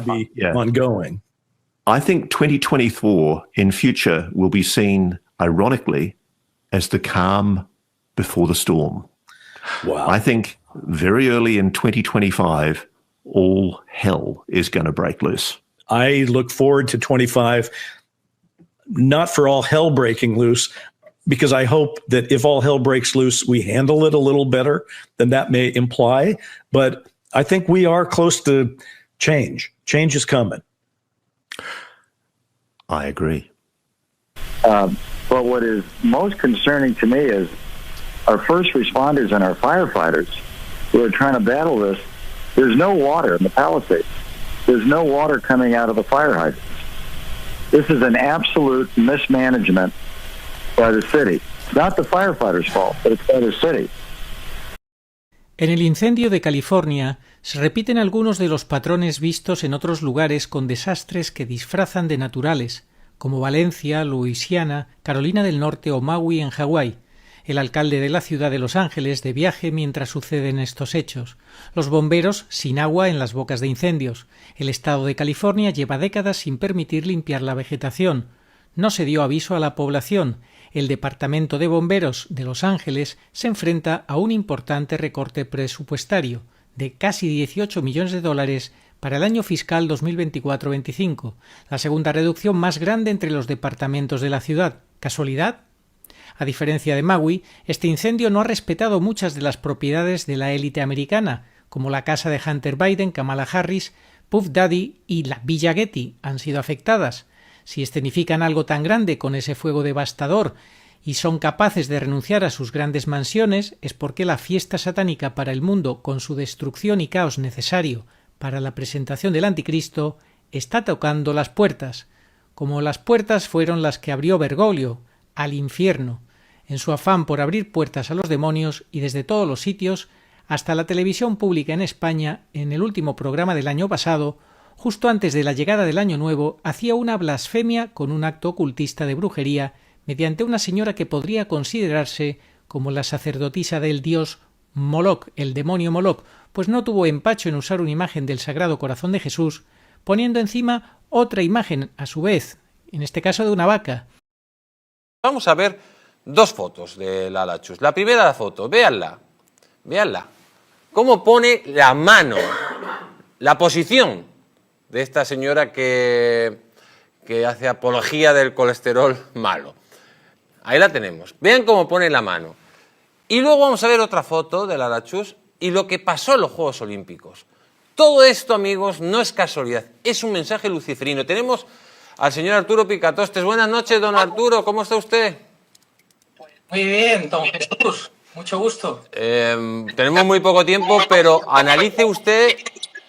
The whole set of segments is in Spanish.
be ongoing. I think 2024 in future will be seen, ironically, as the calm before the storm. Wow. I think very early in 2025, all hell is going to break loose. I look forward to 25, not for all hell breaking loose, because I hope that if all hell breaks loose, we handle it a little better than that may imply. But I think we are close to change. Change is coming. I agree. But what is most concerning to me is our first responders and our firefighters who are trying to battle this. There's no water in the Palisades. There's no water coming out of the fire hydrants. This is an absolute mismanagement by the city. It's not the firefighters' fault, but it's by the city. En el incendio de California se repiten algunos de los patrones vistos en otros lugares con desastres que disfrazan de naturales, como Valencia, Luisiana, Carolina del Norte o Maui en Hawái. El alcalde de la ciudad de Los Ángeles de viaje mientras suceden estos hechos. Los bomberos sin agua en las bocas de incendios. El estado de California lleva décadas sin permitir limpiar la vegetación. No se dio aviso a la población. El Departamento de Bomberos de Los Ángeles se enfrenta a un importante recorte presupuestario de casi 18 millones de dólares para el año fiscal 2024-25, la segunda reducción más grande entre los departamentos de la ciudad. ¿Casualidad? A diferencia de Maui, este incendio no ha respetado muchas de las propiedades de la élite americana, como la casa de Hunter Biden, Kamala Harris, Puff Daddy y la Villa Getty han sido afectadas. Si escenifican algo tan grande con ese fuego devastador y son capaces de renunciar a sus grandes mansiones, es porque la fiesta satánica para el mundo, con su destrucción y caos necesario para la presentación del Anticristo, está tocando las puertas, como las puertas fueron las que abrió Bergoglio al infierno, en su afán por abrir puertas a los demonios y desde todos los sitios, hasta la televisión pública en España, en el último programa del año pasado, justo antes de la llegada del Año Nuevo, hacía una blasfemia con un acto ocultista de brujería mediante una señora que podría considerarse como la sacerdotisa del dios Moloch, el demonio Moloch, pues no tuvo empacho en usar una imagen del Sagrado Corazón de Jesús, poniendo encima otra imagen, a su vez, en este caso de una vaca. Vamos a ver dos fotos de la Lachus. La primera foto, véanla, véanla. Cómo pone la mano, la posición de esta señora que hace apología del colesterol malo. Ahí la tenemos. Vean cómo pone la mano. Y luego vamos a ver otra foto de la Lachus y lo que pasó en los Juegos Olímpicos. Todo esto, amigos, no es casualidad, es un mensaje luciferino. Tenemos al señor Arturo Picatostes. Buenas noches, don Arturo, ¿cómo está usted? Muy bien, don Jesús, mucho gusto. Tenemos muy poco tiempo, pero analice usted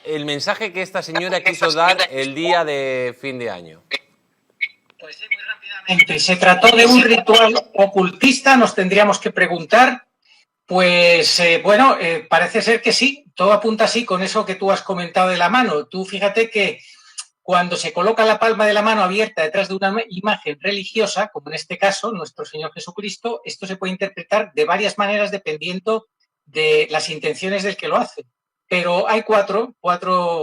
el mensaje que esta señora quiso dar el día de fin de año. Pues sí, muy rápidamente. Se trató de un ritual ocultista, nos tendríamos que preguntar. Pues parece ser que sí, todo apunta así con eso que tú has comentado de la mano. Tú fíjate que cuando se coloca la palma de la mano abierta detrás de una imagen religiosa, como en este caso, nuestro Señor Jesucristo, esto se puede interpretar de varias maneras dependiendo de las intenciones del que lo hace. Pero hay cuatro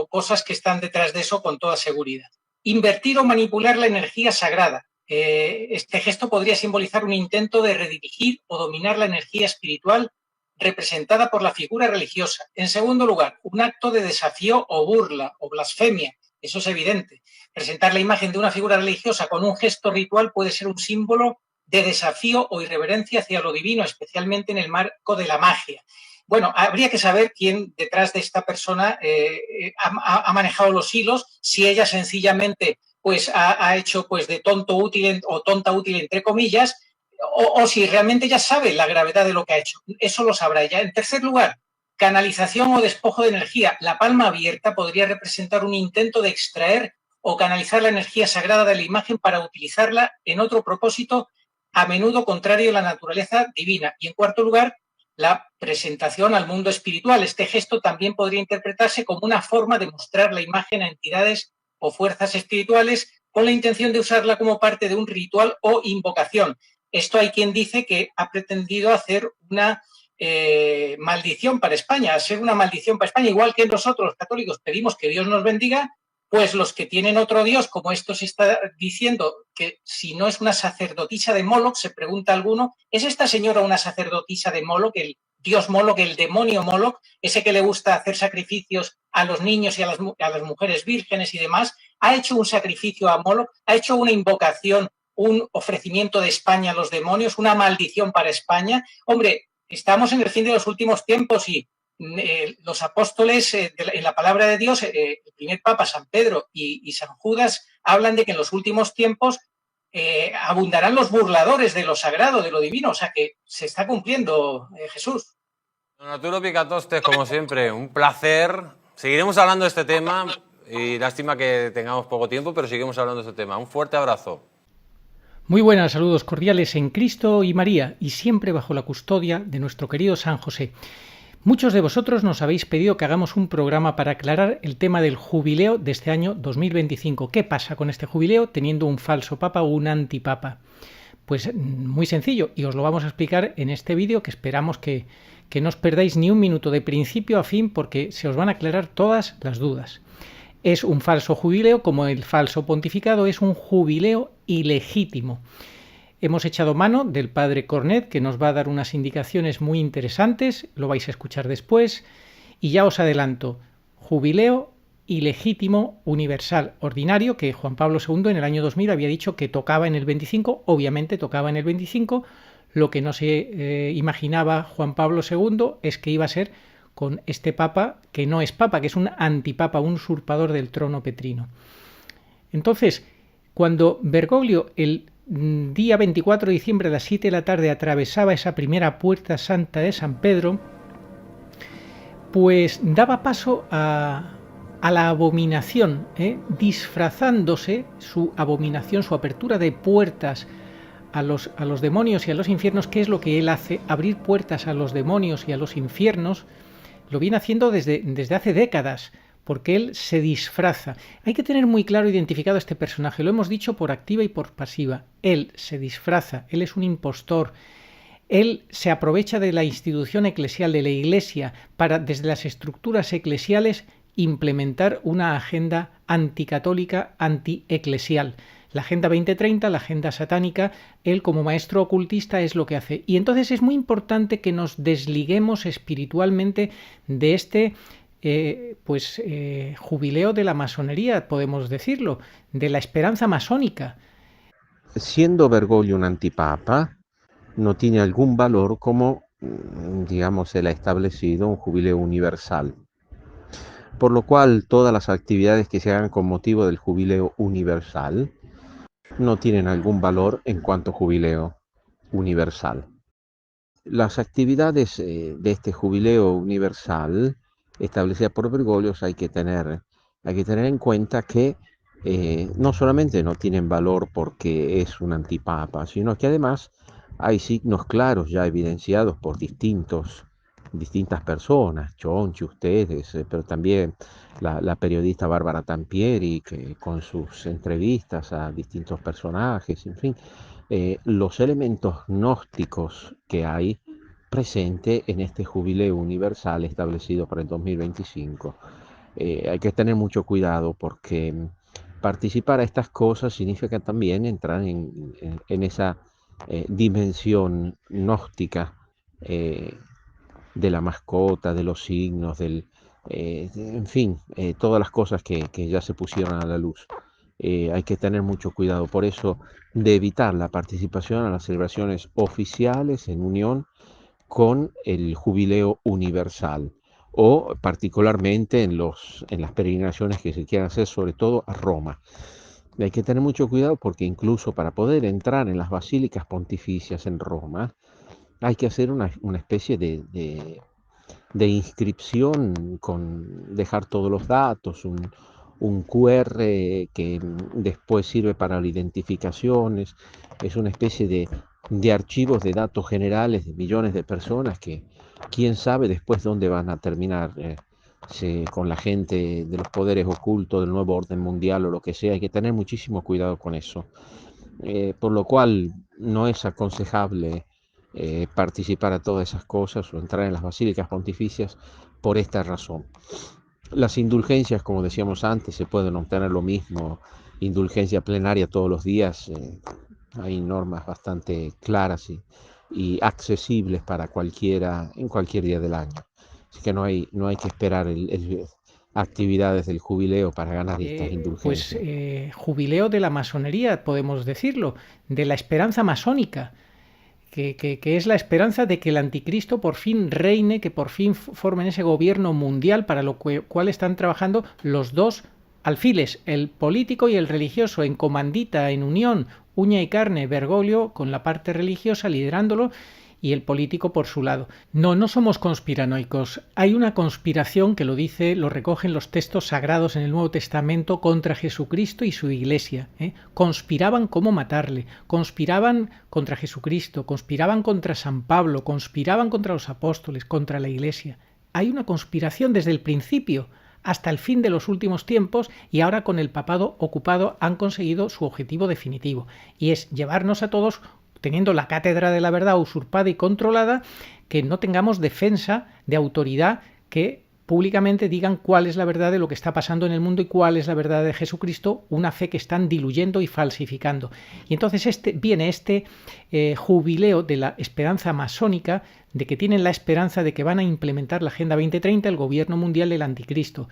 cosas que están detrás de eso con toda seguridad. Invertir o manipular la energía sagrada. Este gesto podría simbolizar un intento de redirigir o dominar la energía espiritual representada por la figura religiosa. En segundo lugar, un acto de desafío o burla o blasfemia. Eso es evidente. Presentar la imagen de una figura religiosa con un gesto ritual puede ser un símbolo de desafío o irreverencia hacia lo divino, especialmente en el marco de la magia. Bueno, habría que saber quién detrás de esta persona ha manejado los hilos, si ella sencillamente pues ha hecho pues de tonto útil o tonta útil entre comillas, o si realmente ya sabe la gravedad de lo que ha hecho. Eso lo sabrá ella. En tercer lugar, canalización o despojo de energía. La palma abierta podría representar un intento de extraer o canalizar la energía sagrada de la imagen para utilizarla en otro propósito, a menudo contrario a la naturaleza divina. Y en cuarto lugar, la presentación al mundo espiritual. Este gesto también podría interpretarse como una forma de mostrar la imagen a entidades o fuerzas espirituales con la intención de usarla como parte de un ritual o invocación. Esto hay quien dice que ha pretendido hacer una maldición para España, hacer una maldición para España, igual que nosotros los católicos pedimos que Dios nos bendiga, Pues los que tienen otro dios, como esto se está diciendo, que si no es una sacerdotisa de Moloch, se pregunta alguno, ¿es esta señora una sacerdotisa de Moloch, el dios Moloch, el demonio Moloch, ese que le gusta hacer sacrificios a los niños y a las mujeres vírgenes y demás? ¿Ha hecho un sacrificio a Moloch? ¿Ha hecho una invocación, un ofrecimiento de España a los demonios, una maldición para España? Hombre, estamos en el fin de los últimos tiempos y los apóstoles, en la palabra de Dios, el primer papa, San Pedro y San Judas, hablan de que en los últimos tiempos abundarán los burladores de lo sagrado, de lo divino. O sea que se está cumpliendo, Jesús. Don Arturo Picatostes, como siempre, un placer. Seguiremos hablando de este tema y lástima que tengamos poco tiempo, pero seguimos hablando de este tema. Un fuerte abrazo. Muy buenas, saludos cordiales en Cristo y María, y siempre bajo la custodia de nuestro querido San José. Muchos de vosotros nos habéis pedido que hagamos un programa para aclarar el tema del jubileo de este año 2025. ¿Qué pasa con este jubileo teniendo un falso papa o un antipapa? Pues muy sencillo, y os lo vamos a explicar en este vídeo, que esperamos que no os perdáis ni un minuto de principio a fin, porque se os van a aclarar todas las dudas. Es un falso jubileo, como el falso pontificado, es un jubileo ilegítimo. Hemos echado mano del padre Cornet, que nos va a dar unas indicaciones muy interesantes, lo vais a escuchar después, y ya os adelanto, jubileo ilegítimo universal ordinario, que Juan Pablo II en el año 2000 había dicho que tocaba en el 25, obviamente tocaba en el 25, lo que no se imaginaba Juan Pablo II es que iba a ser con este papa, que no es papa, que es un antipapa, un usurpador del trono petrino. Entonces, cuando Bergoglio el día 24 de diciembre a las 7 de la tarde atravesaba esa primera puerta santa de San Pedro, pues daba paso a la abominación, disfrazándose su abominación, su apertura de puertas a los demonios y a los infiernos. ¿Qué es lo que él hace? Abrir puertas a los demonios y a los infiernos. Lo viene haciendo desde hace décadas, porque él se disfraza. Hay que tener muy claro identificado este personaje, lo hemos dicho por activa y por pasiva. Él se disfraza, él es un impostor, él se aprovecha de la institución eclesial, de la Iglesia, para desde las estructuras eclesiales implementar una agenda anticatólica, antieclesial. La Agenda 2030, la agenda satánica, él como maestro ocultista es lo que hace. Y entonces es muy importante que nos desliguemos espiritualmente de este jubileo de la masonería, podemos decirlo, de la esperanza masónica. Siendo Bergoglio un antipapa, no tiene algún valor como, digamos, él ha establecido un jubileo universal. Por lo cual, todas las actividades que se hagan con motivo del jubileo universal no tienen algún valor en cuanto jubileo universal. Las actividades de este jubileo universal establecida por Bergoglio hay que tener en cuenta que no solamente no tienen valor porque es un antipapa, sino que además hay signos claros ya evidenciados por distintas personas, Chonchi, ustedes, pero también la periodista Bárbara Tampieri, que con sus entrevistas a distintos personajes, en fin, los elementos gnósticos que hay presente en este jubileo universal establecido para el 2025. Hay que tener mucho cuidado porque participar a estas cosas significa también entrar en esa dimensión gnóstica de la mascota, de los signos, en fin, todas las cosas que ya se pusieron a la luz. Hay que tener mucho cuidado, por eso, de evitar la participación a las celebraciones oficiales en unión con el jubileo universal o particularmente en las peregrinaciones que se quieran hacer, sobre todo a Roma. Hay que tener mucho cuidado porque incluso para poder entrar en las basílicas pontificias en Roma hay que hacer una especie de inscripción con dejar todos los datos, un QR que después sirve para identificaciones. Es una especie de archivos de datos generales de millones de personas que quién sabe después dónde van a terminar con la gente de los poderes ocultos del nuevo orden mundial o lo que sea. Hay que tener muchísimo cuidado con eso, por lo cual no es aconsejable participar a todas esas cosas o entrar en las basílicas pontificias por esta razón. Las indulgencias, como decíamos antes, se pueden obtener lo mismo, indulgencia plenaria todos los días. Hay normas bastante claras y accesibles para cualquiera en cualquier día del año. Así que no hay que esperar actividades del jubileo para ganar estas indulgencias. Pues jubileo de la masonería, podemos decirlo, de la esperanza masónica, que es la esperanza de que el anticristo por fin reine, que por fin formen ese gobierno mundial para lo cual están trabajando los dos alfiles, el político y el religioso, en comandita, en unión, uña y carne, Bergoglio con la parte religiosa liderándolo y el político por su lado. No somos conspiranoicos. Hay una conspiración que lo recogen los textos sagrados en el Nuevo Testamento contra Jesucristo y su iglesia. Conspiraban cómo matarle, conspiraban contra Jesucristo, conspiraban contra San Pablo, conspiraban contra los apóstoles, contra la iglesia. Hay una conspiración desde el principio hasta el fin de los últimos tiempos, y ahora con el papado ocupado han conseguido su objetivo definitivo, y es llevarnos a todos, teniendo la cátedra de la verdad usurpada y controlada, que no tengamos defensa de autoridad que públicamente digan cuál es la verdad de lo que está pasando en el mundo y cuál es la verdad de Jesucristo, una fe que están diluyendo y falsificando. Y entonces viene este jubileo de la esperanza masónica, de que tienen la esperanza de que van a implementar la Agenda 2030, el gobierno mundial del anticristo.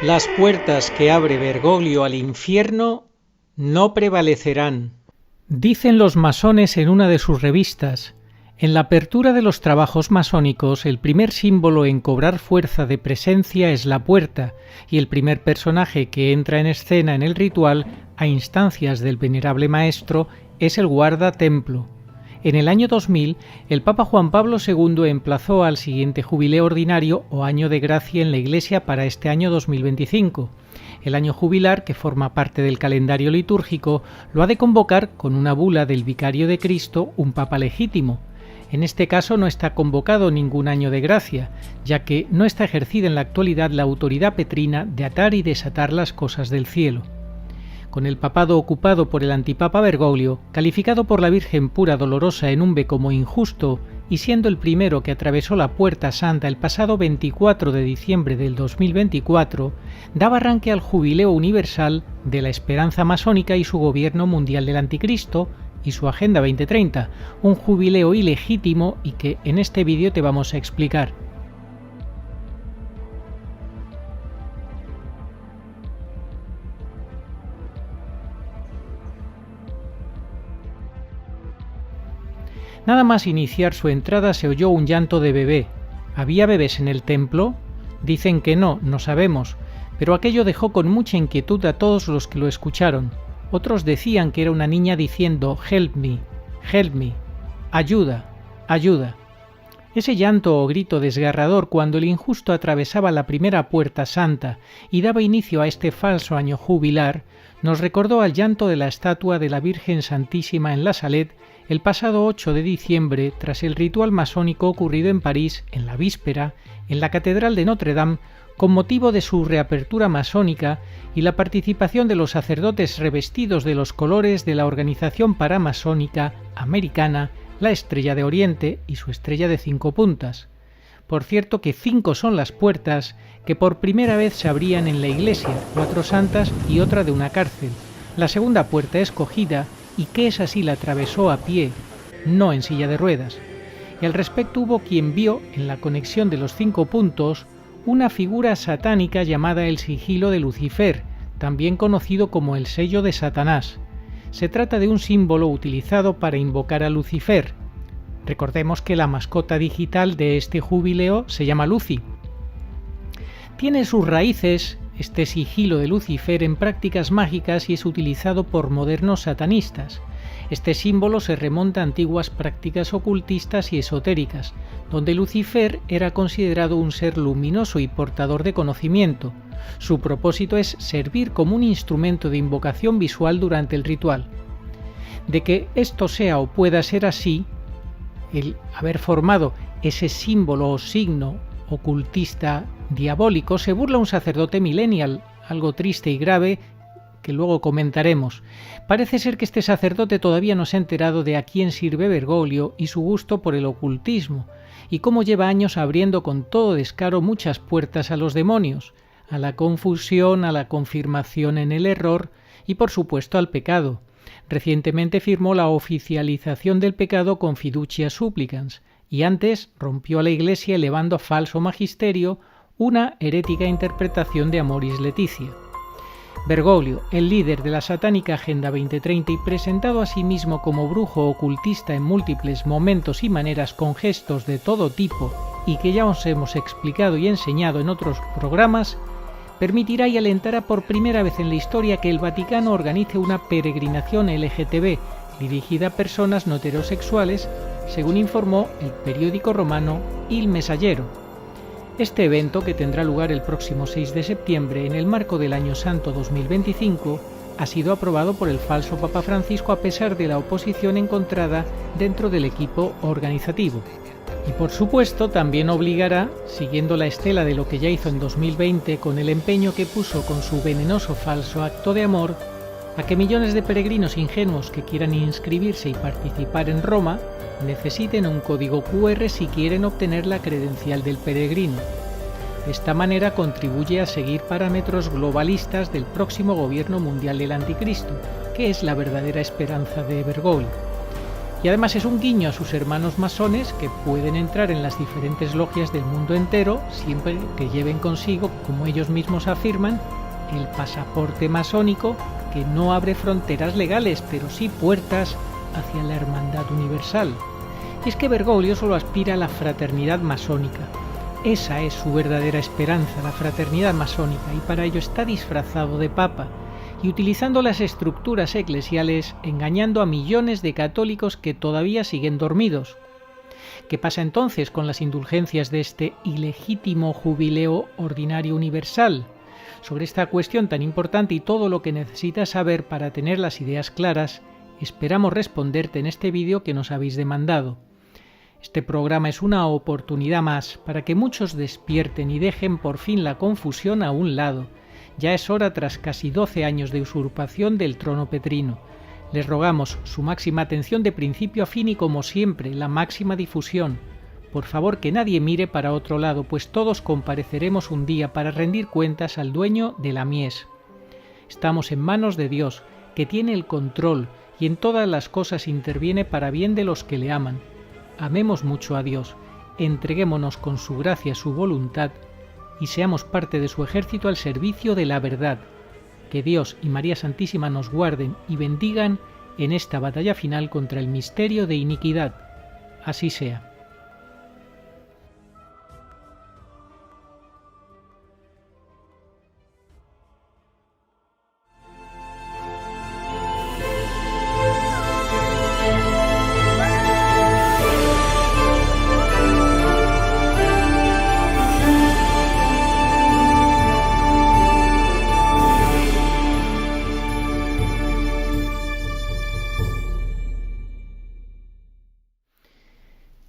Las puertas que abre Bergoglio al infierno no prevalecerán. Dicen los masones en una de sus revistas: en la apertura de los trabajos masónicos, el primer símbolo en cobrar fuerza de presencia es la puerta, y el primer personaje que entra en escena en el ritual, a instancias del venerable maestro, es el guarda-templo. En el año 2000, el Papa Juan Pablo II emplazó al siguiente jubileo ordinario o año de gracia en la Iglesia para este año 2025. El año jubilar, que forma parte del calendario litúrgico, lo ha de convocar con una bula del Vicario de Cristo, un Papa legítimo. En este caso no está convocado ningún año de gracia, ya que no está ejercida en la actualidad la autoridad petrina de atar y desatar las cosas del cielo. Con el papado ocupado por el antipapa Bergoglio, calificado por la Virgen Pura Dolorosa en Umbe como injusto y siendo el primero que atravesó la Puerta Santa el pasado 24 de diciembre del 2024, daba arranque al jubileo universal de la esperanza masónica y su gobierno mundial del anticristo y su Agenda 2030, un jubileo ilegítimo y que en este vídeo te vamos a explicar. Nada más iniciar su entrada se oyó un llanto de bebé. ¿Había bebés en el templo? Dicen que no sabemos, pero aquello dejó con mucha inquietud a todos los que lo escucharon. Otros decían que era una niña diciendo «Help me, help me», «Ayuda, ayuda». Ese llanto o grito desgarrador cuando el injusto atravesaba la primera puerta santa y daba inicio a este falso año jubilar, nos recordó al llanto de la estatua de la Virgen Santísima en La Salette el pasado 8 de diciembre tras el ritual masónico ocurrido en París en la víspera, en la Catedral de Notre Dame, con motivo de su reapertura masónica y la participación de los sacerdotes revestidos de los colores de la organización paramasónica americana, la Estrella de Oriente y su estrella de 5 puntas. Por cierto que 5 son las puertas que por primera vez se abrían en la iglesia, 4 santas y otra de una cárcel. La segunda puerta escogida, y que esa sí la atravesó a pie, no en silla de ruedas. Y al respecto hubo quien vio en la conexión de los 5 puntos una figura satánica llamada el sigilo de Lucifer, también conocido como el sello de Satanás. Se trata de un símbolo utilizado para invocar a Lucifer. Recordemos que la mascota digital de este jubileo se llama Lucy. Tiene sus raíces este sigilo de Lucifer en prácticas mágicas y es utilizado por modernos satanistas. Este símbolo se remonta a antiguas prácticas ocultistas y esotéricas, donde Lucifer era considerado un ser luminoso y portador de conocimiento. Su propósito es servir como un instrumento de invocación visual durante el ritual. De que esto sea o pueda ser así, el haber formado ese símbolo o signo ocultista diabólico se burla un sacerdote millennial, algo triste y grave, que luego comentaremos. Parece ser que este sacerdote todavía no se ha enterado de a quién sirve Bergoglio y su gusto por el ocultismo, y cómo lleva años abriendo con todo descaro muchas puertas a los demonios, a la confusión, a la confirmación en el error y por supuesto al pecado. Recientemente firmó la oficialización del pecado con Fiducia Supplicans y antes rompió a la Iglesia elevando a falso magisterio una herética interpretación de Amoris Laetitia. Bergoglio, el líder de la satánica Agenda 2030 y presentado a sí mismo como brujo ocultista en múltiples momentos y maneras con gestos de todo tipo y que ya os hemos explicado y enseñado en otros programas, permitirá y alentará por primera vez en la historia que el Vaticano organice una peregrinación LGTB dirigida a personas no heterosexuales, según informó el periódico romano Il Messaggero. Este evento, que tendrá lugar el próximo 6 de septiembre en el marco del Año Santo 2025, ha sido aprobado por el falso Papa Francisco a pesar de la oposición encontrada dentro del equipo organizativo. Y por supuesto también obligará, siguiendo la estela de lo que ya hizo en 2020 con el empeño que puso con su venenoso falso acto de amor, a que millones de peregrinos ingenuos que quieran inscribirse y participar en Roma necesiten un código QR si quieren obtener la credencial del peregrino. De esta manera contribuye a seguir parámetros globalistas del próximo gobierno mundial del Anticristo, que es la verdadera esperanza de Bergoglio. Y además es un guiño a sus hermanos masones que pueden entrar en las diferentes logias del mundo entero siempre que lleven consigo, como ellos mismos afirman, el pasaporte masónico que no abre fronteras legales, pero sí puertas hacia la hermandad universal. Y es que Bergoglio solo aspira a la fraternidad masónica. Esa es su verdadera esperanza, la fraternidad masónica, y para ello está disfrazado de papa y utilizando las estructuras eclesiales engañando a millones de católicos que todavía siguen dormidos. ¿Qué pasa entonces con las indulgencias de este ilegítimo jubileo ordinario universal? Sobre esta cuestión tan importante y todo lo que necesitas saber para tener las ideas claras, esperamos responderte en este vídeo que nos habéis demandado. Este programa es una oportunidad más para que muchos despierten y dejen por fin la confusión a un lado. Ya es hora tras casi 12 años de usurpación del trono petrino. Les rogamos su máxima atención de principio a fin y como siempre la máxima difusión. Por favor que nadie mire para otro lado, pues todos compareceremos un día para rendir cuentas al dueño de la mies. Estamos en manos de Dios, que tiene el control y en todas las cosas interviene para bien de los que le aman. Amemos mucho a Dios, entreguémonos con su gracia, su voluntad, y seamos parte de su ejército al servicio de la verdad. Que Dios y María Santísima nos guarden y bendigan en esta batalla final contra el misterio de iniquidad. Así sea.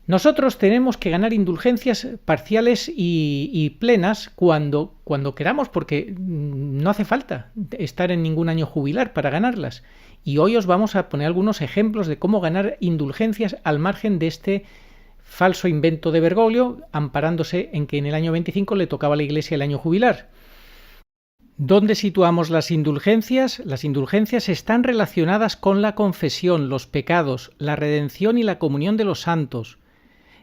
Nosotros tenemos que ganar indulgencias parciales y plenas cuando queramos, porque no hace falta estar en ningún año jubilar para ganarlas. Y hoy os vamos a poner algunos ejemplos de cómo ganar indulgencias al margen de este falso invento de Bergoglio, amparándose en que en el año 25 le tocaba a la Iglesia el año jubilar. ¿Dónde situamos las indulgencias? Las indulgencias están relacionadas con la confesión, los pecados, la redención y la comunión de los santos.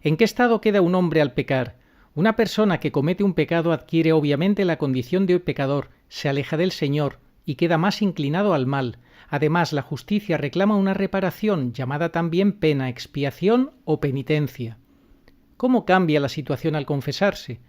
¿En qué estado queda un hombre al pecar? Una persona que comete un pecado adquiere obviamente la condición de pecador, se aleja del Señor y queda más inclinado al mal. Además, la justicia reclama una reparación, llamada también pena, expiación o penitencia. ¿Cómo cambia la situación al confesarse?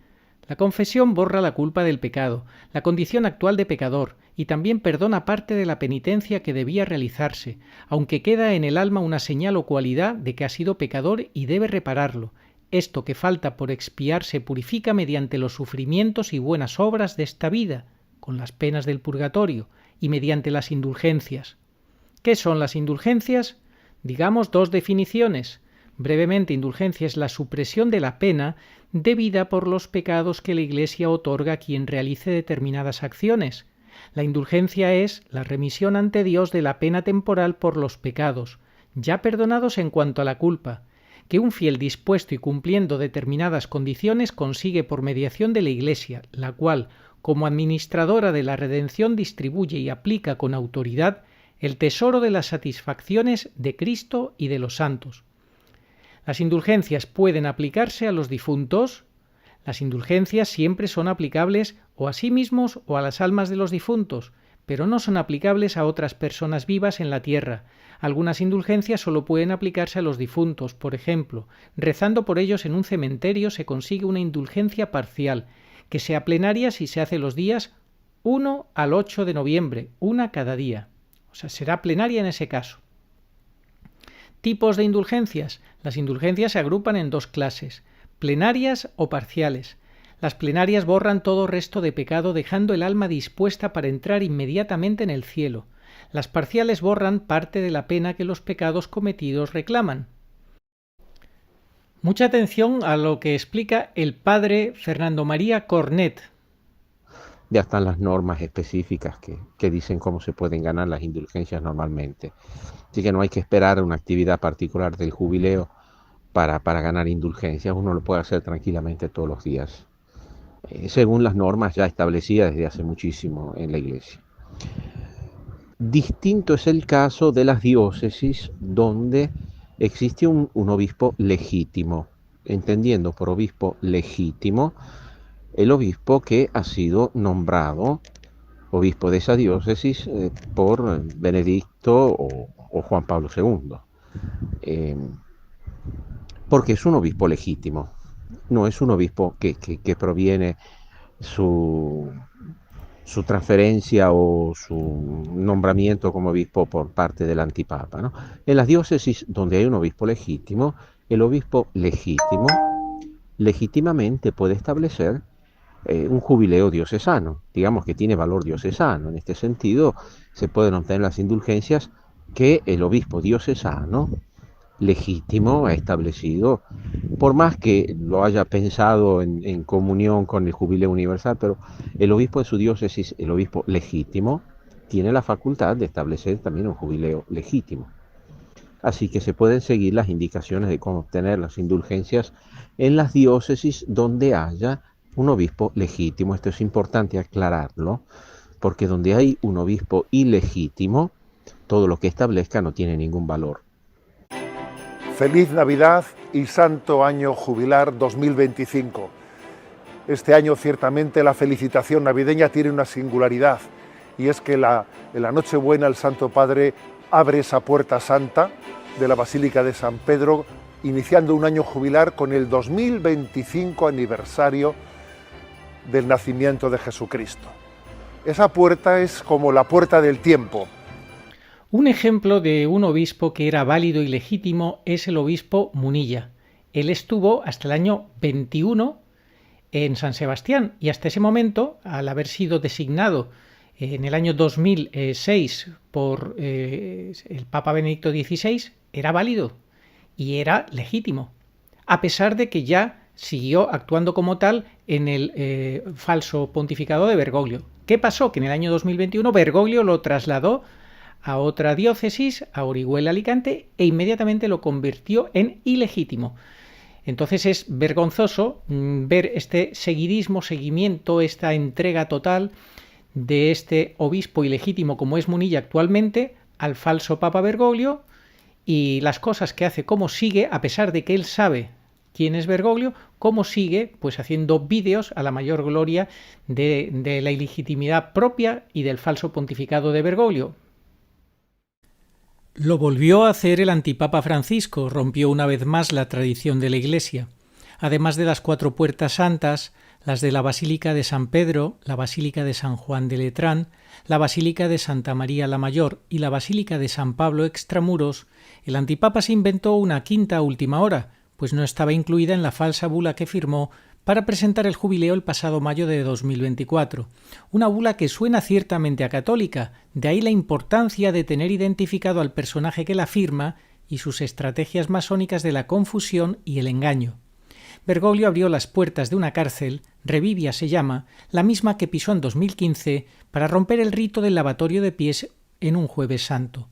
La confesión borra la culpa del pecado, la condición actual de pecador, y también perdona parte de la penitencia que debía realizarse, aunque queda en el alma una señal o cualidad de que ha sido pecador y debe repararlo. Esto que falta por expiar se purifica mediante los sufrimientos y buenas obras de esta vida, con las penas del purgatorio, y mediante las indulgencias. ¿Qué son las indulgencias? Digamos dos definiciones. Brevemente, indulgencia es la supresión de la pena debida por los pecados que la Iglesia otorga a quien realice determinadas acciones. La indulgencia es la remisión ante Dios de la pena temporal por los pecados, ya perdonados en cuanto a la culpa, que un fiel dispuesto y cumpliendo determinadas condiciones consigue por mediación de la Iglesia, la cual, como administradora de la redención, distribuye y aplica con autoridad el tesoro de las satisfacciones de Cristo y de los santos. Las indulgencias pueden aplicarse a los difuntos. Las indulgencias siempre son aplicables o a sí mismos o a las almas de los difuntos, pero no son aplicables a otras personas vivas en la tierra. Algunas indulgencias solo pueden aplicarse a los difuntos. Por ejemplo, rezando por ellos en un cementerio se consigue una indulgencia parcial, que sea plenaria si se hace los días 1 al 8 de noviembre, una cada día. O sea, será plenaria en ese caso. Tipos de indulgencias. Las indulgencias se agrupan en dos clases, plenarias o parciales. Las plenarias borran todo resto de pecado dejando el alma dispuesta para entrar inmediatamente en el cielo. Las parciales borran parte de la pena que los pecados cometidos reclaman. Mucha atención a lo que explica el padre Fernando María Cornet. Ya están las normas específicas que dicen cómo se pueden ganar las indulgencias normalmente. Así que no hay que esperar una actividad particular del jubileo para ganar indulgencias. Uno lo puede hacer tranquilamente todos los días, según las normas ya establecidas desde hace muchísimo en la Iglesia. Distinto es el caso de las diócesis donde existe un obispo legítimo, entendiendo por obispo legítimo el obispo que ha sido nombrado obispo de esa diócesis por Benedicto o Juan Pablo II, porque es un obispo legítimo, no es un obispo que proviene su transferencia o su nombramiento como obispo por parte del antipapa, ¿no? En las diócesis donde hay un obispo legítimo, el obispo legítimo legítimamente puede establecer un jubileo diocesano, digamos que tiene valor diocesano. En este sentido, se pueden obtener las indulgencias que el obispo diocesano legítimo ha establecido, por más que lo haya pensado en comunión con el jubileo universal, pero el obispo de su diócesis, el obispo legítimo, tiene la facultad de establecer también un jubileo legítimo. Así que se pueden seguir las indicaciones de cómo obtener las indulgencias en las diócesis donde haya un obispo legítimo. Esto es importante aclararlo, porque donde hay un obispo ilegítimo, todo lo que establezca no tiene ningún valor. Feliz Navidad y Santo Año Jubilar 2025. Este año ciertamente la felicitación navideña tiene una singularidad, y es que en la Nochebuena el Santo Padre abre esa puerta santa de la Basílica de San Pedro, iniciando un año jubilar con el 2025 aniversario del nacimiento de Jesucristo. Esa puerta es como la puerta del tiempo. Un ejemplo de un obispo que era válido y legítimo es el obispo Munilla. Él estuvo hasta el año 21 en San Sebastián y hasta ese momento, al haber sido designado en el año 2006 por el Papa Benedicto XVI, era válido y era legítimo, a pesar de que ya siguió actuando como tal en el falso pontificado de Bergoglio. ¿Qué pasó? Que en el año 2021 Bergoglio lo trasladó a otra diócesis, a Orihuela, Alicante, e inmediatamente lo convirtió en ilegítimo. Entonces es vergonzoso ver este seguimiento, esta entrega total de este obispo ilegítimo como es Munilla actualmente al falso Papa Bergoglio, y las cosas que hace, cómo sigue, a pesar de que él sabe quién es Bergoglio, cómo sigue pues haciendo vídeos a la mayor gloria de la ilegitimidad propia y del falso pontificado de Bergoglio. Lo volvió a hacer el antipapa Francisco, rompió una vez más la tradición de la Iglesia. Además de las 4 puertas santas, las de la Basílica de San Pedro, la Basílica de San Juan de Letrán, la Basílica de Santa María la Mayor y la Basílica de San Pablo Extramuros, el antipapa se inventó una quinta a última hora, pues no estaba incluida en la falsa bula que firmó para presentar el jubileo el pasado mayo de 2024. Una bula que suena ciertamente a católica, de ahí la importancia de tener identificado al personaje que la firma y sus estrategias masónicas de la confusión y el engaño. Bergoglio abrió las puertas de una cárcel, Revivia se llama, la misma que pisó en 2015, para romper el rito del lavatorio de pies en un Jueves Santo.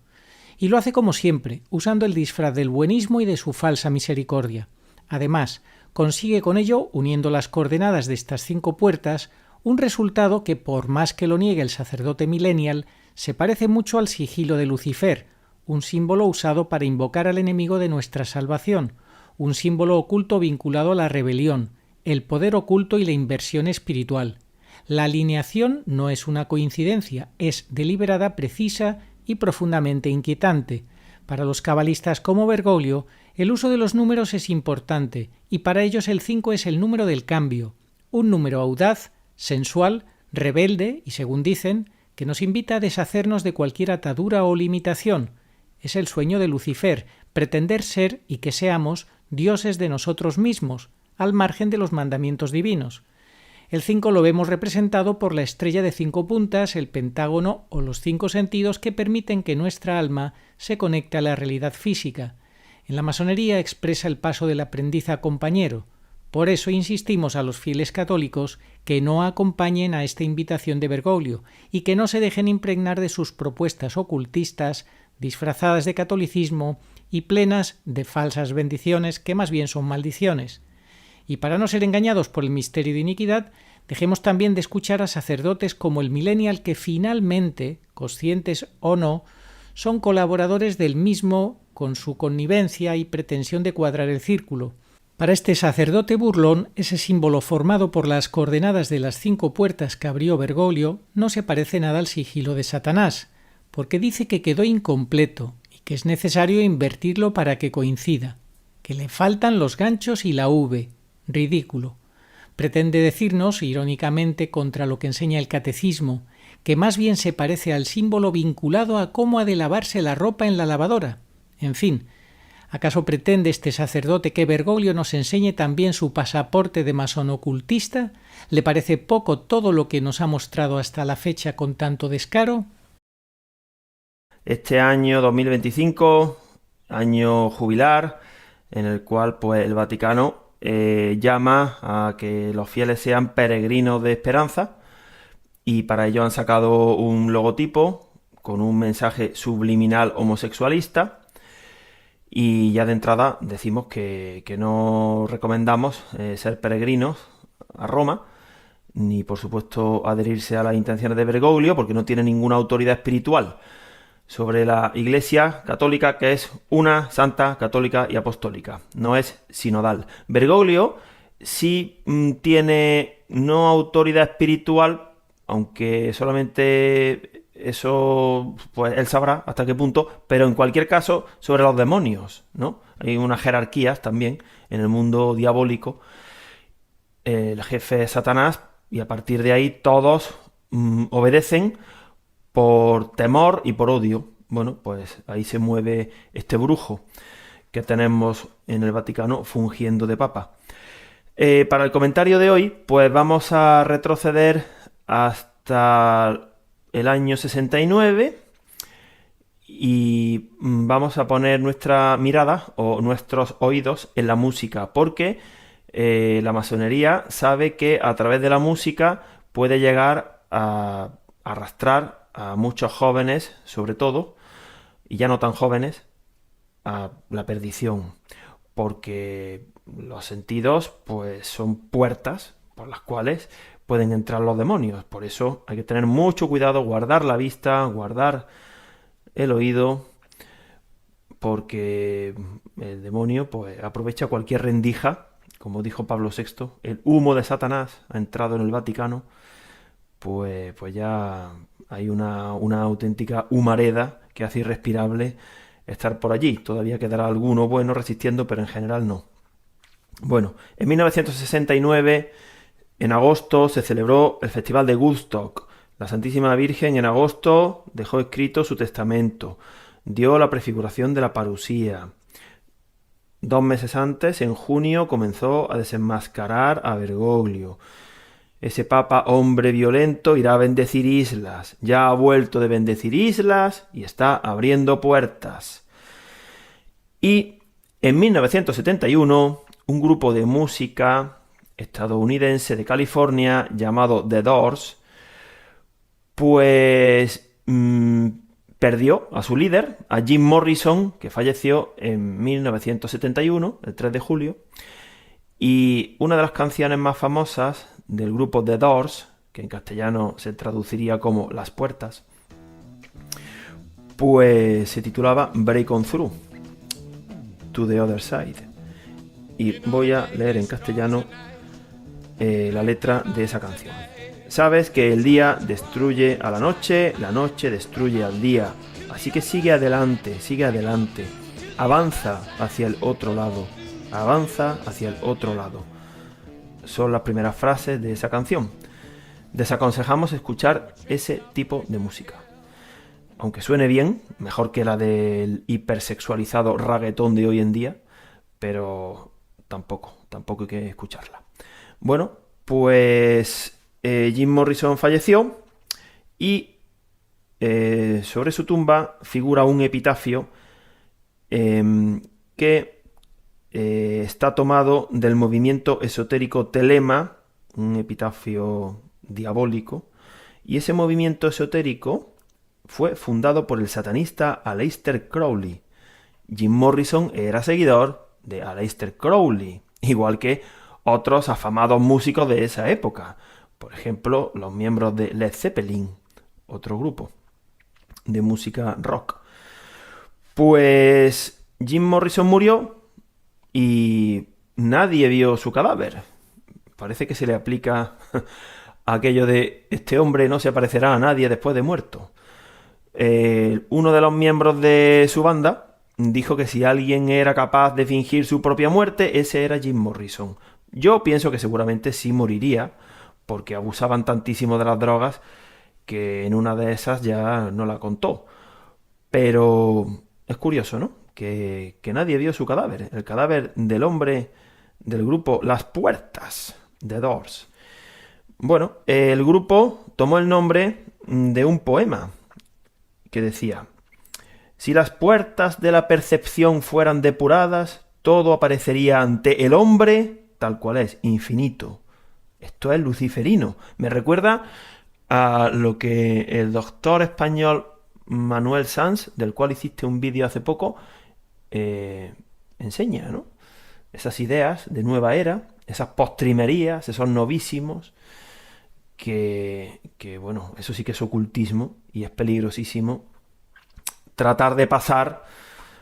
Y lo hace como siempre, usando el disfraz del buenismo y de su falsa misericordia. Además, consigue con ello, uniendo las coordenadas de estas 5 puertas, un resultado que, por más que lo niegue el sacerdote millennial, se parece mucho al sigilo de Lucifer, un símbolo usado para invocar al enemigo de nuestra salvación, un símbolo oculto vinculado a la rebelión, el poder oculto y la inversión espiritual. La alineación no es una coincidencia, es deliberada, precisa y profundamente inquietante. Para los cabalistas como Bergoglio, el uso de los números es importante, y para ellos el 5 es el número del cambio, un número audaz, sensual, rebelde y, según dicen, que nos invita a deshacernos de cualquier atadura o limitación. Es el sueño de Lucifer, pretender ser y que seamos dioses de nosotros mismos, al margen de los mandamientos divinos. El 5 lo vemos representado por la estrella de 5 puntas, el pentágono o los 5 sentidos que permiten que nuestra alma se conecte a la realidad física. En la masonería expresa el paso del aprendiz a compañero. Por eso insistimos a los fieles católicos que no acompañen a esta invitación de Bergoglio y que no se dejen impregnar de sus propuestas ocultistas, disfrazadas de catolicismo y plenas de falsas bendiciones que más bien son maldiciones. Y para no ser engañados por el misterio de iniquidad, dejemos también de escuchar a sacerdotes como el millennial que finalmente, conscientes o no, son colaboradores del mismo con su connivencia y pretensión de cuadrar el círculo. Para este sacerdote burlón, ese símbolo formado por las coordenadas de las 5 puertas que abrió Bergoglio no se parece nada al sigilo de Satanás, porque dice que quedó incompleto y que es necesario invertirlo para que coincida, que le faltan los ganchos y la V. Ridículo. Pretende decirnos, irónicamente, contra lo que enseña el catecismo, que más bien se parece al símbolo vinculado a cómo ha de lavarse la ropa en la lavadora. En fin, ¿acaso pretende este sacerdote que Bergoglio nos enseñe también su pasaporte de masón ocultista? ¿Le parece poco todo lo que nos ha mostrado hasta la fecha con tanto descaro? Este año 2025, año jubilar, en el cual pues el Vaticano llama a que los fieles sean peregrinos de esperanza, y para ello han sacado un logotipo con un mensaje subliminal homosexualista. Y ya de entrada decimos que no recomendamos ser peregrinos a Roma, ni por supuesto adherirse a las intenciones de Bergoglio, porque no tiene ninguna autoridad espiritual sobre la Iglesia católica, que es una, santa, católica y apostólica. No es sinodal. Bergoglio sí tiene no autoridad espiritual, aunque solamente eso pues él sabrá hasta qué punto, pero en cualquier caso sobre los demonios, ¿no? Hay unas jerarquías también en el mundo diabólico. El jefe es Satanás y a partir de ahí todos obedecen por temor y por odio. Bueno, pues ahí se mueve este brujo que tenemos en el Vaticano fungiendo de papa. Para el comentario de hoy, pues vamos a retroceder hasta el año 69 y vamos a poner nuestra mirada o nuestros oídos en la música, porque la masonería sabe que a través de la música puede llegar a arrastrar a muchos jóvenes, sobre todo, y ya no tan jóvenes, a la perdición, porque los sentidos pues son puertas por las cuales pueden entrar los demonios. Por eso hay que tener mucho cuidado, guardar la vista, guardar el oído, porque el demonio pues aprovecha cualquier rendija. Como dijo Pablo VI, el humo de Satanás ha entrado en el Vaticano, pues ya hay una auténtica humareda que hace irrespirable estar por allí. Todavía quedará alguno bueno resistiendo, pero en general no. Bueno, en 1969, en agosto, se celebró el Festival de Woodstock. La Santísima Virgen en agosto dejó escrito su testamento, dio la prefiguración de la parusía. 2 meses antes, en junio, comenzó a desenmascarar a Bergoglio. Ese papa hombre violento irá a bendecir islas. Ya ha vuelto de bendecir islas y está abriendo puertas. Y en 1971, un grupo de música estadounidense de California llamado The Doors, pues perdió a su líder, a Jim Morrison, que falleció en 1971, el 3 de julio, y una de las canciones más famosas del grupo The Doors, que en castellano se traduciría como Las Puertas, pues se titulaba Break On Through, To The Other Side. Y voy a leer en castellano la letra de esa canción. Sabes que el día destruye a la noche destruye al día. Así que sigue adelante, avanza hacia el otro lado, avanza hacia el otro lado. Son las primeras frases de esa canción. Desaconsejamos escuchar ese tipo de música. Aunque suene bien, mejor que la del hipersexualizado reggaetón de hoy en día, pero tampoco hay que escucharla. Bueno, pues Jim Morrison falleció y sobre su tumba figura un epitafio que está tomado del movimiento esotérico Telema, un epitafio diabólico, y ese movimiento esotérico fue fundado por el satanista Aleister Crowley. Jim Morrison era seguidor de Aleister Crowley, igual que otros afamados músicos de esa época. Por ejemplo, los miembros de Led Zeppelin, otro grupo de música rock. Pues Jim Morrison murió y nadie vio su cadáver. Parece que se le aplica aquello de este hombre no se aparecerá a nadie después de muerto. Uno de los miembros de su banda dijo que si alguien era capaz de fingir su propia muerte, ese era Jim Morrison. Yo pienso que seguramente sí moriría, porque abusaban tantísimo de las drogas que en una de esas ya no la contó. Pero es curioso, ¿no? Que nadie vio su cadáver, el cadáver del hombre del grupo Las Puertas, The Doors. Bueno, el grupo tomó el nombre de un poema que decía: si las puertas de la percepción fueran depuradas, todo aparecería ante el hombre tal cual es, infinito. Esto es luciferino. Me recuerda a lo que el doctor español Manuel Sanz, del cual hiciste un vídeo hace poco, enseña, ¿no? Esas ideas de nueva era, esas postrimerías, esos novísimos, que bueno, eso sí que es ocultismo y es peligrosísimo tratar de pasar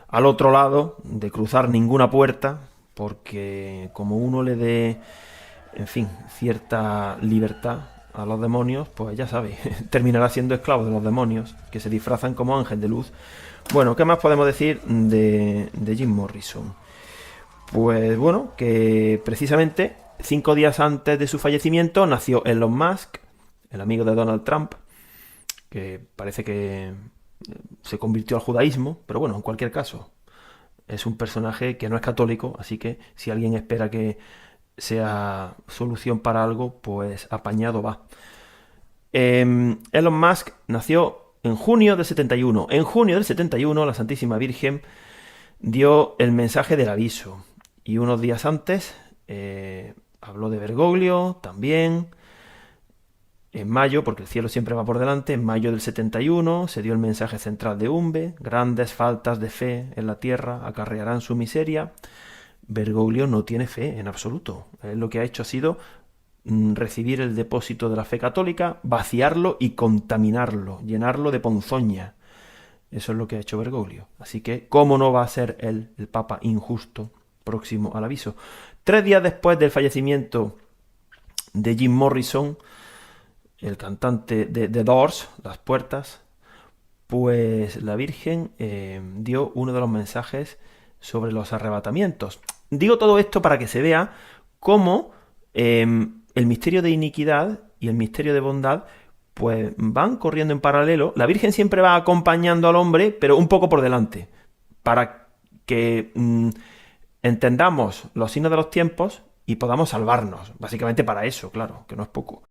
al otro lado, de cruzar ninguna puerta, porque como uno le dé, en fin, cierta libertad a los demonios, pues ya sabéis, terminará siendo esclavo de los demonios, que se disfrazan como ángel de luz. Bueno, ¿qué más podemos decir de Jim Morrison? Pues bueno, que precisamente 5 días antes de su fallecimiento nació Elon Musk, el amigo de Donald Trump, que parece que se convirtió al judaísmo, pero bueno, en cualquier caso, es un personaje que no es católico, así que si alguien espera que sea solución para algo, pues apañado va. Elon Musk nació en junio del 71. En junio del 71 la Santísima Virgen dio el mensaje del aviso. Y unos días antes habló de Bergoglio también. En mayo, porque el cielo siempre va por delante, en mayo del 71 se dio el mensaje central de Umbe: grandes faltas de fe en la tierra acarrearán su miseria. Bergoglio no tiene fe en absoluto. Él lo que ha hecho ha sido recibir el depósito de la fe católica, vaciarlo y contaminarlo, llenarlo de ponzoña. Eso es lo que ha hecho Bergoglio. Así que, ¿cómo no va a ser él el papa injusto próximo al aviso? 3 días después del fallecimiento de Jim Morrison, el cantante de The Doors, Las Puertas, pues la Virgen dio uno de los mensajes sobre los arrebatamientos. Digo todo esto para que se vea cómo el misterio de iniquidad y el misterio de bondad pues van corriendo en paralelo. La Virgen siempre va acompañando al hombre, pero un poco por delante, para que entendamos los signos de los tiempos y podamos salvarnos. Básicamente para eso, claro, que no es poco.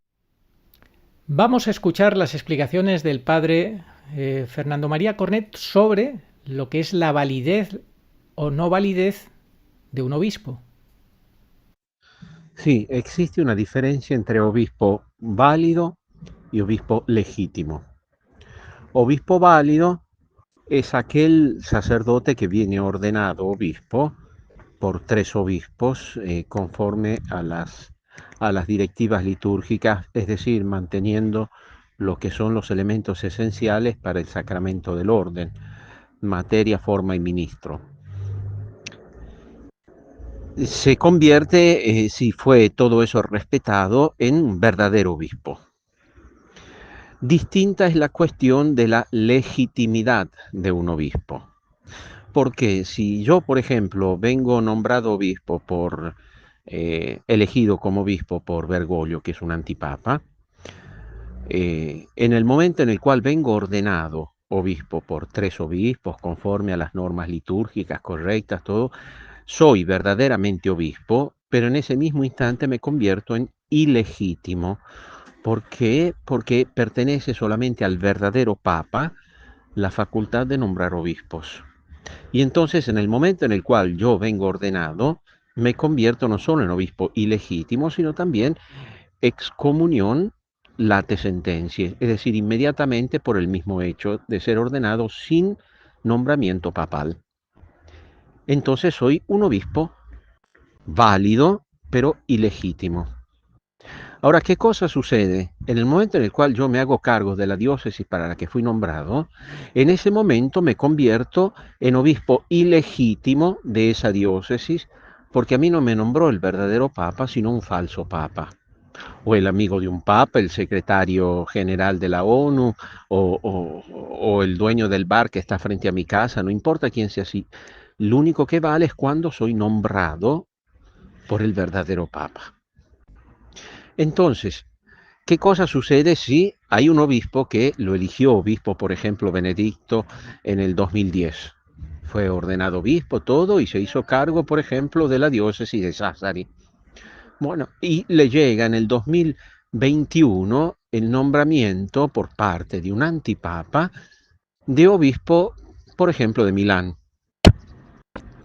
Vamos a escuchar las explicaciones del padre Fernando María Cornet sobre lo que es la validez o no validez de un obispo. Sí, existe una diferencia entre obispo válido y obispo legítimo. Obispo válido es aquel sacerdote que viene ordenado obispo por 3 obispos conforme a las directivas litúrgicas, es decir, manteniendo lo que son los elementos esenciales para el sacramento del orden, materia, forma y ministro. Se convierte, si fue todo eso respetado, en un verdadero obispo. Distinta es la cuestión de la legitimidad de un obispo. Porque si yo, por ejemplo, vengo nombrado obispo elegido como obispo por Bergoglio, que es un antipapa, en el momento en el cual vengo ordenado obispo por 3 obispos, conforme a las normas litúrgicas correctas, todo, soy verdaderamente obispo, pero en ese mismo instante me convierto en ilegítimo. ¿Por qué? Porque pertenece solamente al verdadero papa la facultad de nombrar obispos. Y entonces, en el momento en el cual yo vengo ordenado, me convierto no solo en obispo ilegítimo, sino también excomunión late sentencia, es decir, inmediatamente por el mismo hecho de ser ordenado sin nombramiento papal. Entonces soy un obispo válido, pero ilegítimo. Ahora, ¿qué cosa sucede? En el momento en el cual yo me hago cargo de la diócesis para la que fui nombrado, en ese momento me convierto en obispo ilegítimo de esa diócesis, porque a mí no me nombró el verdadero papa, sino un falso papa. O el amigo de un papa, el secretario general de la ONU, o el dueño del bar que está frente a mi casa, no importa quién sea así. Lo único que vale es cuando soy nombrado por el verdadero papa. Entonces, ¿qué cosa sucede si hay un obispo que lo eligió obispo, por ejemplo, Benedicto en el 2010? Fue ordenado obispo todo y se hizo cargo, por ejemplo, de la diócesis de Sassari. Bueno, y le llega en el 2021 el nombramiento por parte de un antipapa de obispo, por ejemplo, de Milán.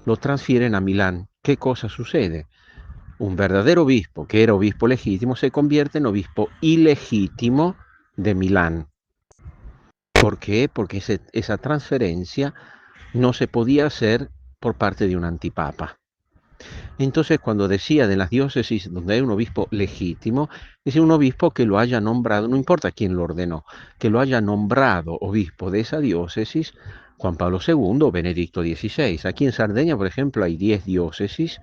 Lo transfieren a Milán. ¿Qué cosa sucede? Un verdadero obispo, que era obispo legítimo, se convierte en obispo ilegítimo de Milán. ¿Por qué? Porque esa transferencia no se podía hacer por parte de un antipapa. Entonces, cuando decía de las diócesis donde hay un obispo legítimo, es un obispo que lo haya nombrado, no importa quién lo ordenó, que lo haya nombrado obispo de esa diócesis Juan Pablo II o Benedicto XVI. Aquí en Sardeña, por ejemplo, hay 10 diócesis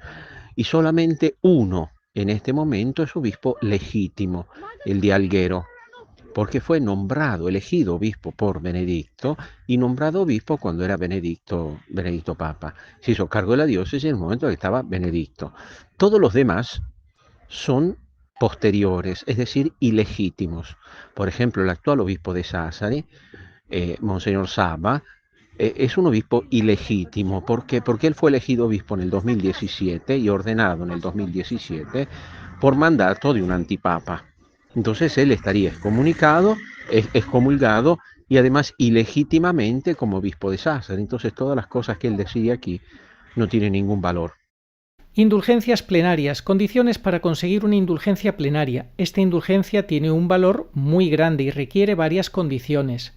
y solamente uno en este momento es obispo legítimo, el de Alguero, porque fue nombrado, elegido obispo por Benedicto y nombrado obispo cuando era Benedicto Papa. Se hizo cargo de la diócesis en el momento en que estaba Benedicto. Todos los demás son posteriores, es decir, ilegítimos. Por ejemplo, el actual obispo de Sassari, Monseñor Saba, es un obispo ilegítimo. ¿Por qué? Porque él fue elegido obispo en el 2017 y ordenado en el 2017 por mandato de un antipapa. Entonces él estaría excomulgado y además ilegítimamente como obispo de Sassari. Entonces todas las cosas que él decía aquí no tienen ningún valor. Indulgencias plenarias. Condiciones para conseguir una indulgencia plenaria. Esta indulgencia tiene un valor muy grande y requiere varias condiciones.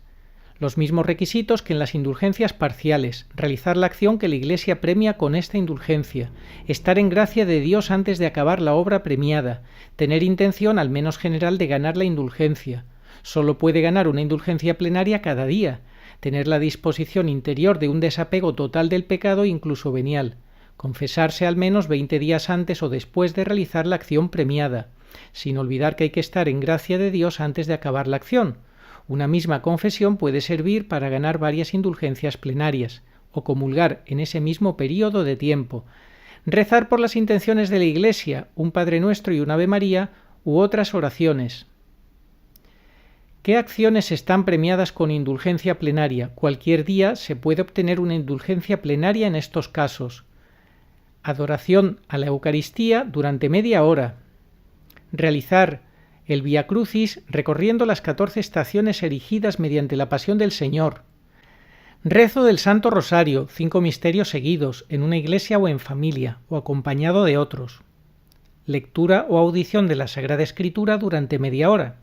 Los mismos requisitos que en las indulgencias parciales: realizar la acción que la Iglesia premia con esta indulgencia, estar en gracia de Dios antes de acabar la obra premiada, tener intención al menos general de ganar la indulgencia. Solo puede ganar una indulgencia plenaria cada día, tener la disposición interior de un desapego total del pecado incluso venial, confesarse al menos 20 días antes o después de realizar la acción premiada, sin olvidar que hay que estar en gracia de Dios antes de acabar la acción. Una misma confesión puede servir para ganar varias indulgencias plenarias, o comulgar en ese mismo período de tiempo, rezar por las intenciones de la Iglesia, un Padre Nuestro y un Ave María, u otras oraciones. ¿Qué acciones están premiadas con indulgencia plenaria? Cualquier día se puede obtener una indulgencia plenaria en estos casos: adoración a la Eucaristía durante media hora, realizar el Vía Crucis recorriendo las 14 estaciones erigidas mediante la Pasión del Señor, rezo del Santo Rosario, 5 misterios seguidos, en una iglesia o en familia, o acompañado de otros, lectura o audición de la Sagrada Escritura durante media hora.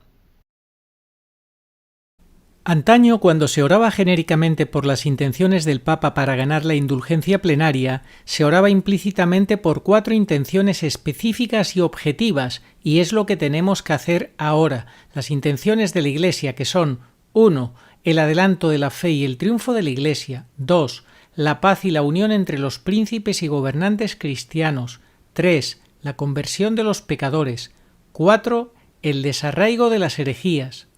Antaño, cuando se oraba genéricamente por las intenciones del Papa para ganar la indulgencia plenaria, se oraba implícitamente por 4 intenciones específicas y objetivas, y es lo que tenemos que hacer ahora. Las intenciones de la Iglesia, que son 1. El adelanto de la fe y el triunfo de la Iglesia. 2. La paz y la unión entre los príncipes y gobernantes cristianos. 3. La conversión de los pecadores. 4. El desarraigo de las herejías.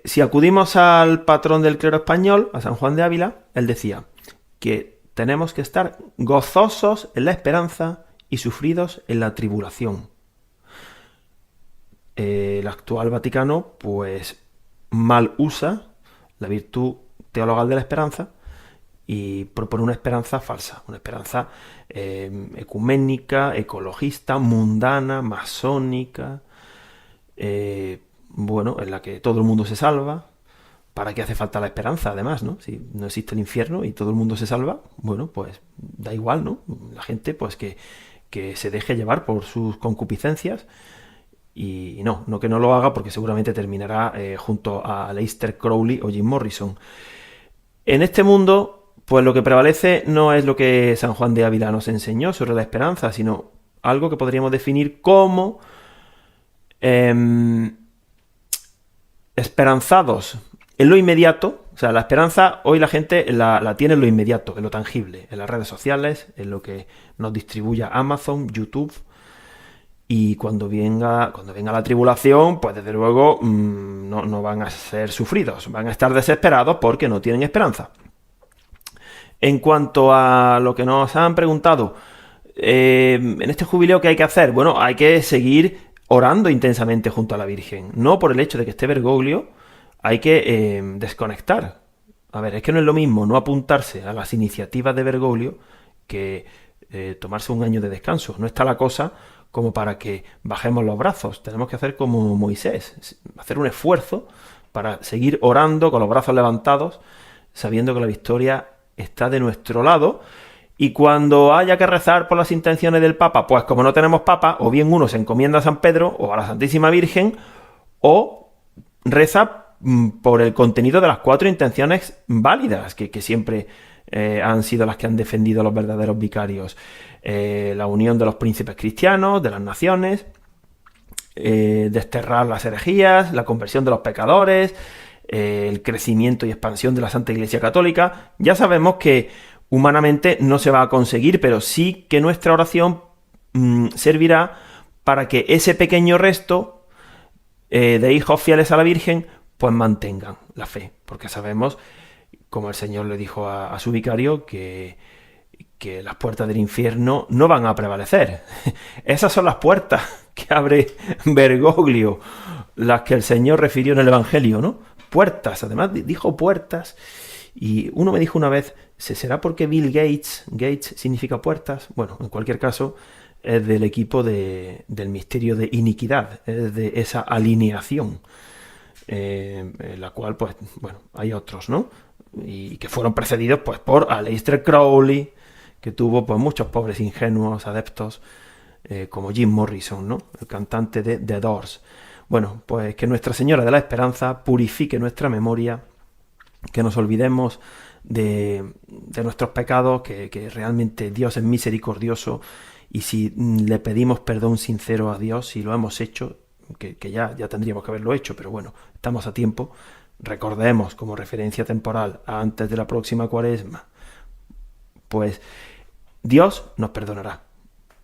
Si acudimos al patrón del clero español, a San Juan de Ávila, él decía que tenemos que estar gozosos en la esperanza y sufridos en la tribulación. El actual Vaticano, pues, mal usa la virtud teologal de la esperanza y propone una esperanza falsa, una esperanza ecuménica, ecologista, mundana, masónica, en la que todo el mundo se salva. ¿Para qué hace falta la esperanza, además, no? Si no existe el infierno y todo el mundo se salva, bueno, pues da igual, ¿no? La gente, pues, que se deje llevar por sus concupiscencias y no que no lo haga, porque seguramente terminará junto a Aleister Crowley o Jim Morrison. En este mundo, pues lo que prevalece no es lo que San Juan de Ávila nos enseñó sobre la esperanza, sino algo que podríamos definir como esperanzados en lo inmediato. O sea, la esperanza hoy la gente la tiene en lo inmediato, en lo tangible, en las redes sociales, en lo que nos distribuya Amazon, YouTube. Y cuando venga la tribulación, pues desde luego no van a ser sufridos, van a estar desesperados porque no tienen esperanza. En cuanto a lo que nos han preguntado, en este jubileo, ¿qué hay que hacer? Bueno, hay que seguir orando intensamente junto a la Virgen. No por el hecho de que esté Bergoglio, hay que desconectar. A ver, es que no es lo mismo no apuntarse a las iniciativas de Bergoglio que tomarse un año de descanso. No está la cosa como para que bajemos los brazos. Tenemos que hacer como Moisés, hacer un esfuerzo para seguir orando con los brazos levantados, sabiendo que la victoria está de nuestro lado. Y cuando haya que rezar por las intenciones del Papa, pues como no tenemos Papa, o bien uno se encomienda a San Pedro o a la Santísima Virgen, o reza por el contenido de las 4 intenciones válidas, que siempre han sido las que han defendido los verdaderos vicarios. La unión de los príncipes cristianos, de las naciones, desterrar las herejías, la conversión de los pecadores, el crecimiento y expansión de la Santa Iglesia Católica. Ya sabemos que humanamente no se va a conseguir, pero sí que nuestra oración servirá para que ese pequeño resto de hijos fieles a la Virgen pues mantengan la fe, porque sabemos, como el Señor le dijo a su vicario, que las puertas del infierno no van a prevalecer. Esas son las puertas que abre Bergoglio, las que el Señor refirió en el Evangelio, ¿no? Puertas, además dijo puertas, y uno me dijo una vez, ¿será porque Bill Gates significa puertas? Bueno, en cualquier caso, es del equipo del misterio de iniquidad, es de esa alineación, en la cual, pues, bueno, hay otros, ¿no? Y que fueron precedidos, pues, por Aleister Crowley, que tuvo, pues, muchos pobres ingenuos adeptos, como Jim Morrison, ¿no? El cantante de The Doors. Bueno, pues que Nuestra Señora de la Esperanza purifique nuestra memoria, que nos olvidemos de nuestros pecados, que realmente Dios es misericordioso, y si le pedimos perdón sincero a Dios, si lo hemos hecho, que ya tendríamos que haberlo hecho, pero bueno, estamos a tiempo, recordemos como referencia temporal antes de la próxima Cuaresma, pues Dios nos perdonará,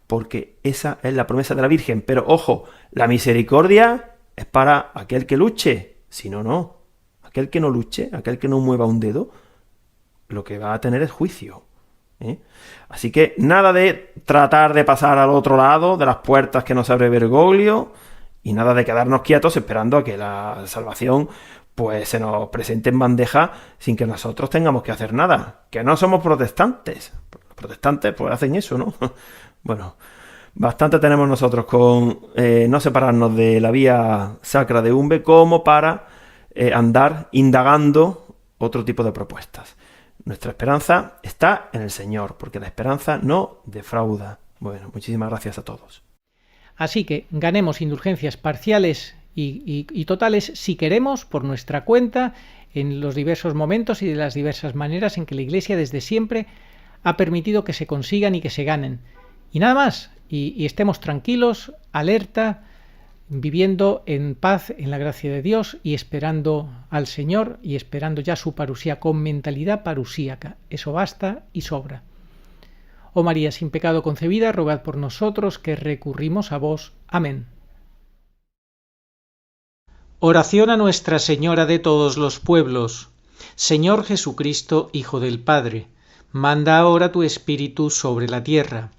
porque esa es la promesa de la Virgen. Pero ojo, la misericordia es para aquel que luche, si no, no. Aquel que no luche, aquel que no mueva un dedo, lo que va a tener es juicio. Así que nada de tratar de pasar al otro lado de las puertas que nos abre Bergoglio, y nada de quedarnos quietos esperando a que la salvación pues se nos presente en bandeja sin que nosotros tengamos que hacer nada. Que no somos protestantes. Los protestantes pues hacen eso, ¿no? Bueno, bastante tenemos nosotros con no separarnos de la vía sacra de Umbe como para andar indagando otro tipo de propuestas. Nuestra esperanza está en el Señor, porque la esperanza no defrauda. Bueno, muchísimas gracias a todos. Así que ganemos indulgencias parciales y totales si queremos por nuestra cuenta en los diversos momentos y de las diversas maneras en que la Iglesia desde siempre ha permitido que se consigan y que se ganen. Y nada más, y estemos tranquilos, alerta, viviendo en paz, en la gracia de Dios y esperando al Señor y esperando ya su parusía con mentalidad parusíaca. Eso basta y sobra. Oh María, sin pecado concebida, rogad por nosotros que recurrimos a vos. Amén. Oración a Nuestra Señora de todos los pueblos. Señor Jesucristo, Hijo del Padre, manda ahora tu Espíritu sobre la tierra.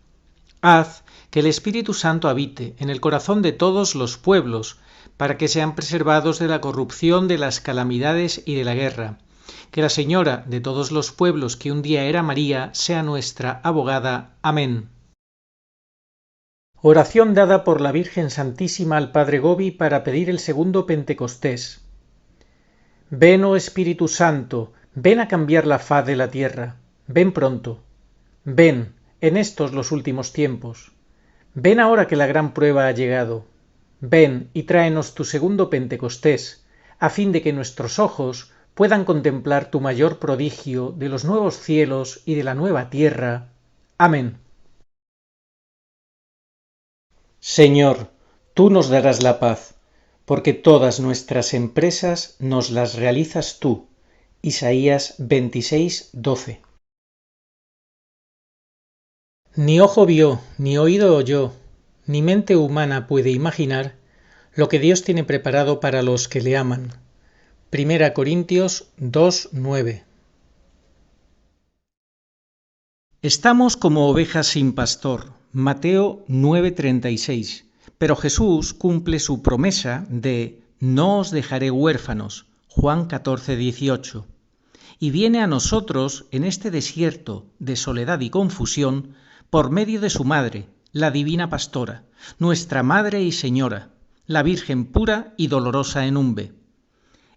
Haz que el Espíritu Santo habite en el corazón de todos los pueblos, para que sean preservados de la corrupción, de las calamidades y de la guerra. Que la Señora de todos los pueblos, que un día era María, sea nuestra abogada. Amén. Oración dada por la Virgen Santísima al Padre Gobi para pedir el segundo Pentecostés. Ven, oh Espíritu Santo, ven a cambiar la faz de la tierra. Ven pronto. Ven, en estos los últimos tiempos. Ven ahora que la gran prueba ha llegado. Ven y tráenos tu segundo Pentecostés, a fin de que nuestros ojos puedan contemplar tu mayor prodigio de los nuevos cielos y de la nueva tierra. Amén. Señor, tú nos darás la paz, porque todas nuestras empresas nos las realizas tú. Isaías 26:12. Ni ojo vio, ni oído oyó, ni mente humana puede imaginar lo que Dios tiene preparado para los que le aman. 1 Corintios 2:9. Estamos como ovejas sin pastor. Mateo 9:36. Pero Jesús cumple su promesa de no os dejaré huérfanos. Juan 14:18. Y viene a nosotros en este desierto de soledad y confusión por medio de su madre, la divina pastora, nuestra madre y señora, la Virgen pura y dolorosa en Umbe.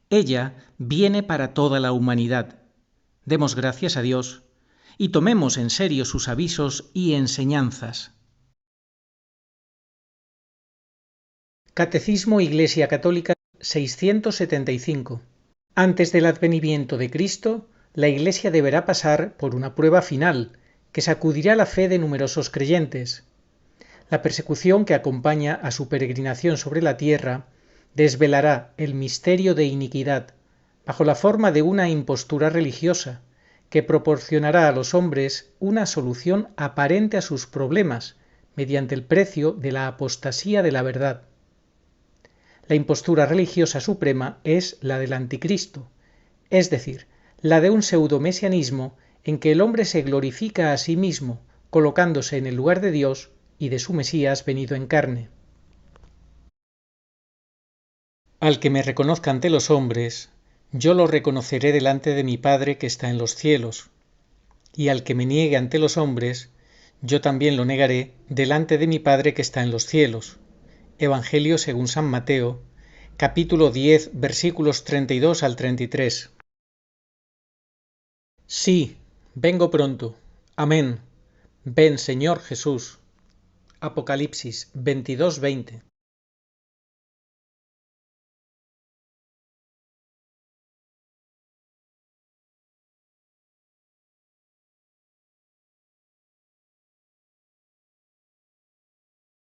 Ella viene para toda la humanidad. Demos gracias a Dios y tomemos en serio sus avisos y enseñanzas. Catecismo Iglesia Católica 675. Antes del advenimiento de Cristo, la Iglesia deberá pasar por una prueba final que sacudirá la fe de numerosos creyentes. La persecución que acompaña a su peregrinación sobre la tierra desvelará el misterio de iniquidad bajo la forma de una impostura religiosa que proporcionará a los hombres una solución aparente a sus problemas mediante el precio de la apostasía de la verdad. La impostura religiosa suprema es la del anticristo, es decir, la de un pseudomesianismo en que el hombre se glorifica a sí mismo, colocándose en el lugar de Dios y de su Mesías venido en carne. Al que me reconozca ante los hombres, yo lo reconoceré delante de mi Padre que está en los cielos, y al que me niegue ante los hombres, yo también lo negaré delante de mi Padre que está en los cielos. Evangelio según San Mateo, capítulo 10, versículos 32 al 33. Sí, vengo pronto. Amén. Ven, Señor Jesús. Apocalipsis 22:20.